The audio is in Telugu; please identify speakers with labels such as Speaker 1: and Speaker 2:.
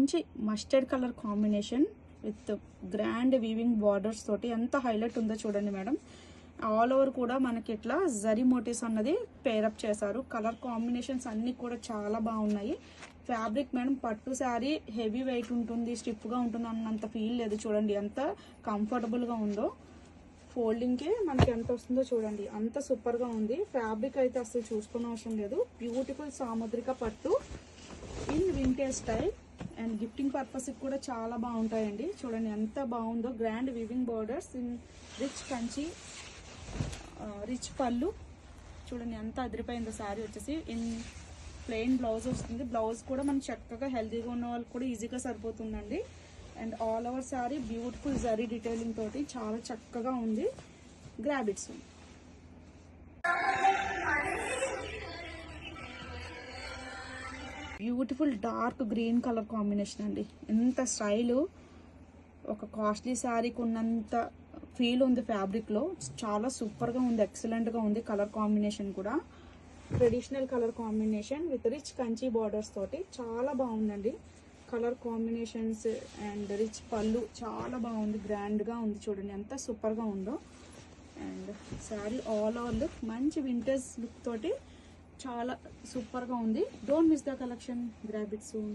Speaker 1: మంచి mustard colour combination with grand weaving borders తోటి ఎంత హైలైట్ ఉందో చూడండి మేడం. ఆల్ ఓవర్ కూడా మనకి ఇట్లా జరీ మోటివ్స్ అన్నది పేరప్ చేశారు. కలర్ కాంబినేషన్స్ అన్నీ కూడా చాలా బాగున్నాయి. ఫ్యాబ్రిక్ మేడం పట్టు శారీ హెవీ వెయిట్ ఉంటుంది, స్టిఫ్గా ఉంటుంది అన్నంత ఫీల్ లేదు. చూడండి ఎంత కంఫర్టబుల్గా ఉందో. ఫోల్డింగ్కి మనకి ఎంత వస్తుందో చూడండి, అంత సూపర్గా ఉంది. ఫ్యాబ్రిక్ అయితే అసలు చూసుకునే అవసరం లేదు. బ్యూటిఫుల్ సాముద్రిక పట్టు in vintage style and gifting పర్పస్కి కూడా చాలా బాగుంటాయండి. చూడండి ఎంత బాగుందో. Grand weaving borders in rich Kanchi, rich pallu. చూడండి ఎంత అదిరిపోయిందో. శారీ వచ్చేసి ఇన్ ప్లెయిన్ బ్లౌజ్ వస్తుంది. బ్లౌజ్ కూడా మనం చక్కగా హెల్తీగా ఉన్న వాళ్ళకి కూడా ఈజీగా సరిపోతుందండి. And all over sari beautiful zari detailing తోటి చాలా చక్కగా ఉంది. గ్రాబిట్స్ beautiful dark green colour combination అండి. ఎంత స్టైలు, ఒక కాస్ట్లీ శారీకి ఉన్నంత ఫీల్ ఉంది ఫ్యాబ్రిక్లో. చాలా సూపర్గా ఉంది, ఎక్సలెంట్గా ఉంది. కలర్ కాంబినేషన్ కూడా traditional colour combination with rich Kanchi borders తోటి చాలా బాగుందండి. కలర్ కాంబినేషన్స్ అండ్ రిచ్ పళ్ళు చాలా బాగుంది, గ్రాండ్గా ఉంది. చూడండి ఎంత సూపర్గా ఉందో. And sari all over look మంచి వింటేజ్ లుక్ తోటి చాలా సూపర్గా ఉంది. Don't miss the collection. Grab it soon.